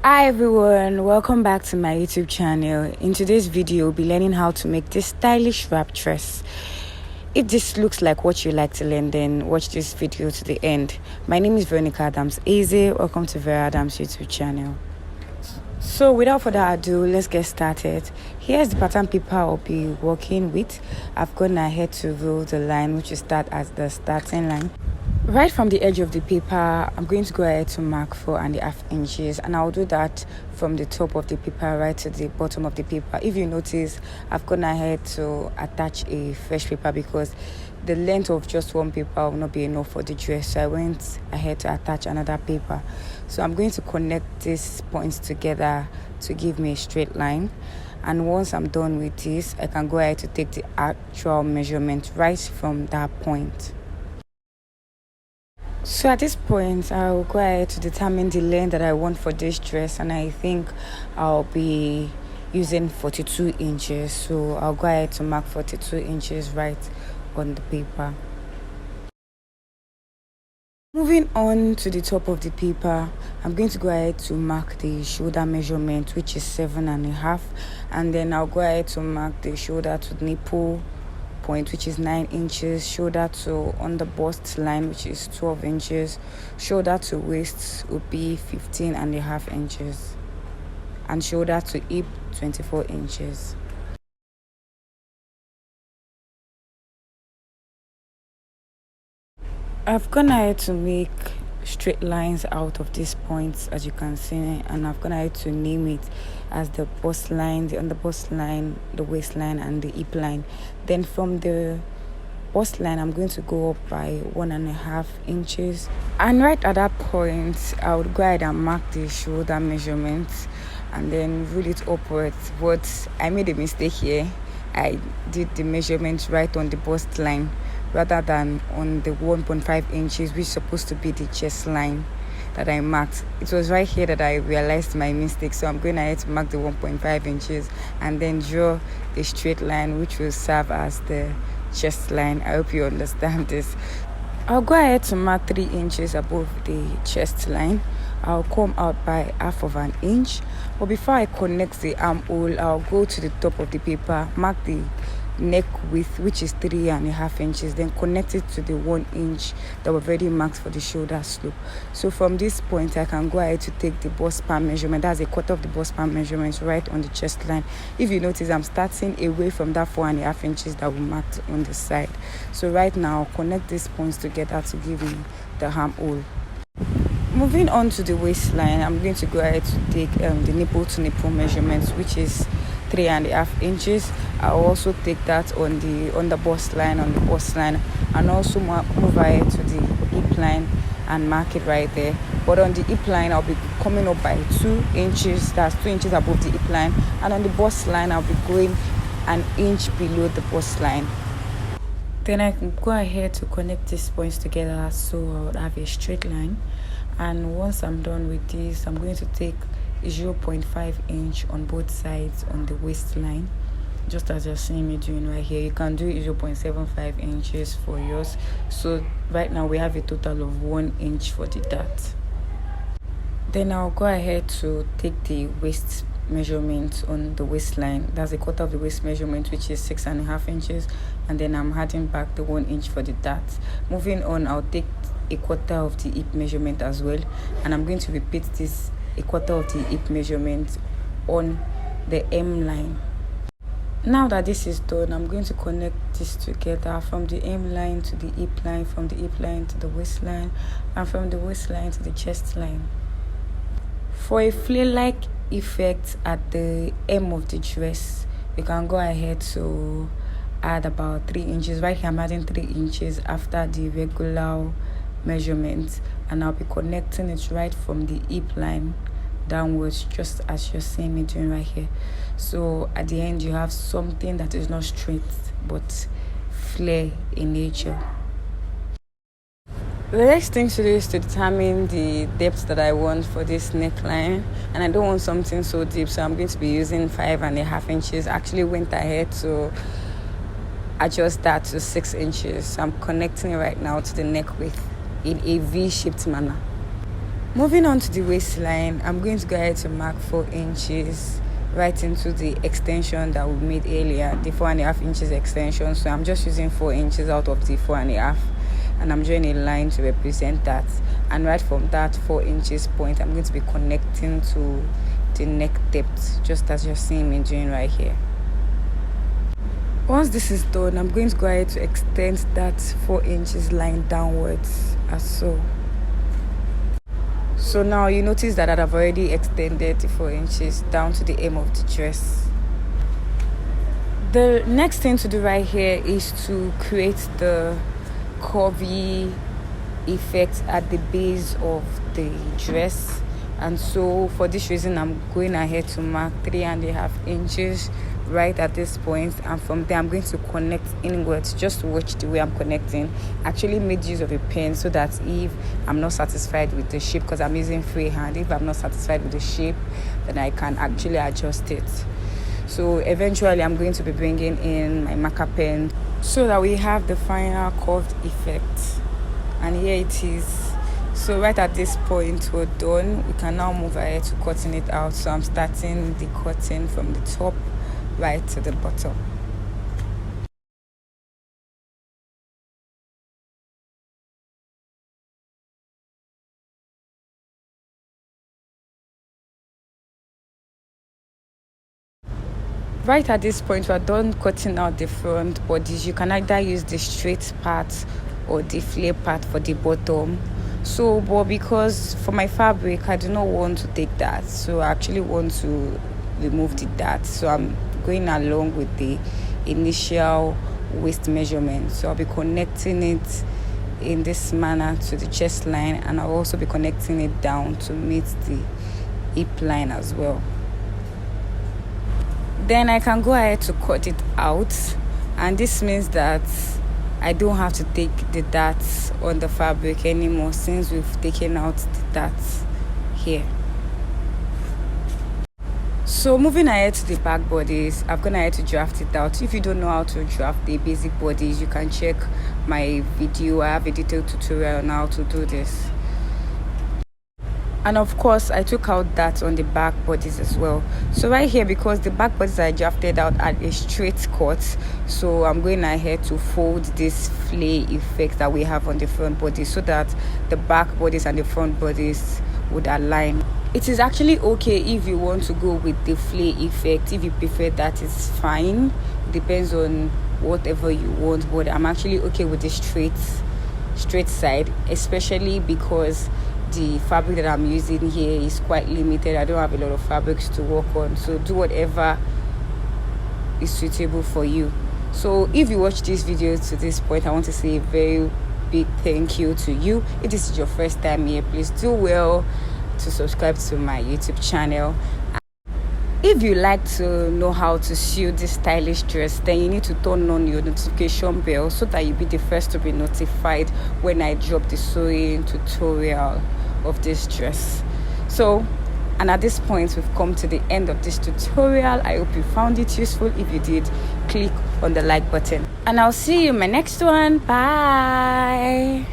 Hi everyone, welcome back to my YouTube channel. In today's video, we'll be learning how to make this stylish wrap dress. If this looks like what you like to learn, then watch this video to the end. My name is Veronica Adams Eze. Welcome to Vera Adams YouTube channel. So without further ado, let's get started. Here's the pattern paper I'll be working with. I've gone ahead to roll the line, which will start as the starting line. Right from the edge of the paper, I'm going to go ahead to mark 4.5 inches, and I'll do that from the top of the paper right to the bottom of the paper. If you notice, I've gone ahead to attach a fresh paper because the length of just one paper will not be enough for the dress, so I went ahead to attach another paper. So I'm going to connect these points together to give me a straight line, and once I'm done with this, I can go ahead to take the actual measurement right from that point. So at this point, I'll go ahead to determine the length that I want for this dress, and I think I'll be using 42 inches. So I'll go ahead to mark 42 inches right on the paper. Moving on to the top of the paper, I'm going to go ahead to mark the shoulder measurement, which is 7.5, and then I'll go ahead to mark the shoulder to nipple point, which is 9 inches, shoulder to on the bust line, which is 12 inches, shoulder to waist would be 15.5 inches, and shoulder to hip 24 inches. I've gone ahead to make straight lines out of these points, as you can see, and I've gone ahead to name it as the bust line, the underbust line, the waistline, and the hip line. Then from the bust line, I'm going to go up by 1.5 inches, and right at that point I would go ahead and mark the shoulder measurement and then roll it upwards. But I made a mistake here. I did the measurement right on the bust line rather than on the 1.5 inches, which is supposed to be the chest line that I marked. It was right here that I realized my mistake, so I'm going ahead to mark the 1.5 inches and then draw a straight line which will serve as the chest line. I hope you understand this. I'll go ahead to mark 3 inches above the chest line. I'll come out by 1/2 inch, but before I connect the armhole, I'll go to the top of the paper, mark the neck width, which is 3.5 inches, then connect it to the 1 inch that we've already marked for the shoulder slope. So from this point, I can go ahead to take the bust span measurement. That's a quarter of the bust span measurement right on the chest line. If you notice, I'm starting away from that 4.5 inches that we marked on the side. So right now, I'll connect these points together to give me the armhole. Moving on to the waistline, I'm going to go ahead to take the nipple to nipple measurements, which is 3.5 inches. I'll also take that on the bust line, and also move ahead to the hip line and mark it right there. But on the hip line, I'll be coming up by 2 inches. That's 2 inches above the hip line, and on the bust line, I'll be going 1 inch below the bust line. Then I can go ahead to connect these points together so I'll have a straight line. And once I'm done with this, I'm going to take 0.5 inch on both sides on the waistline, just as you're seeing me doing right here. You can do 0.75 inches for yours. So right now we have a total of 1 inch for the dart. Then I'll go ahead to take the waist measurement on the waistline. That's a quarter of the waist measurement, which is 6.5 inches, and then I'm adding back the 1 inch for the dart. Moving on, I'll take a quarter of the hip measurement as well, and I'm going to repeat this a quarter of the hip measurement on the hem line. Now that this is done, I'm going to connect this together from the hem line to the hip line, from the hip line to the waistline, and from the waistline to the chest line. For a flare-like effect at the hem of the dress, you can go ahead to add about 3 inches. Right here I'm adding 3 inches after the regular measurement, and I'll be connecting it right from the hip line downwards, just as you're seeing me doing right here. So at the end, you have something that is not straight but flare in nature. The next thing to do is to determine the depth that I want for this neckline, and I don't want something so deep, so I'm going to be using 5.5 inches. I actually went ahead to adjust that to 6 inches. So I'm connecting it right now to the neck width in a V-shaped manner. Moving on to the waistline, I'm going to go ahead to mark 4 inches right into the extension that we made earlier, the 4.5 inches extension. So I'm just using 4 inches out of the 4.5, and I'm drawing a line to represent that. And right from that 4 inches point, I'm going to be connecting to the neck depth, just as you're seeing me doing right here. Once this is done, I'm going to go ahead to extend that 4 inches line downwards as so. So now you notice that I've already extended the 4 inches down to the hem of the dress. The next thing to do right here is to create the curvy effect at the base of the dress. And so for this reason, I'm going ahead to mark 3.5 inches right at this point, and from there I'm going to connect inwards. Just to watch the way I'm connecting. I actually made use of a pen so that if I'm not satisfied with the shape, because I'm using freehand, if I'm not satisfied with the shape, then I can actually adjust it. So eventually I'm going to be bringing in my marker pen so that we have the final curved effect. And here it is. So right at this point we're done. We can now move ahead to cutting it out. So I'm starting the cutting from the top right to the bottom. Right at this point, we're done cutting out the front bodies. You can either use the straight part or the flare part for the bottom. So, but because for my fabric, I do not want to take that. So I actually want to remove the dart. So I'm going along with the initial waist measurement. So I'll be connecting it in this manner to the chest line, and I'll also be connecting it down to meet the hip line as well. Then I can go ahead to cut it out, and this means that I don't have to take the darts on the fabric anymore, since we've taken out the darts here. So moving ahead to the back bodies, I've gone ahead to draft it out. If you don't know how to draft the basic bodies, you can check my video. I have a detailed tutorial on how to do this. And of course, I took out that on the back bodies as well. So right here, because the back bodies I drafted out at a straight cut, so I'm going ahead to fold this flare effect that we have on the front body, so that the back bodies and the front bodies would align. It is actually okay if you want to go with the flare effect. If you prefer that, it's fine. It depends on whatever you want, but I'm actually okay with the straight side, especially because the fabric that I'm using here is quite limited. I don't have a lot of fabrics to work on, so do whatever is suitable for you. So if you watch this video to this point, I want to say a very big thank you to you. If this is your first time here, please do well to subscribe to my YouTube channel. If you like to know how to sew this stylish dress, then you need to turn on your notification bell so that you'll be the first to be notified when I drop the sewing tutorial of this dress. So, and at this point, we've come to the end of this tutorial. I hope you found it useful. If you did, click on the like button, and I'll see you in my next one. Bye.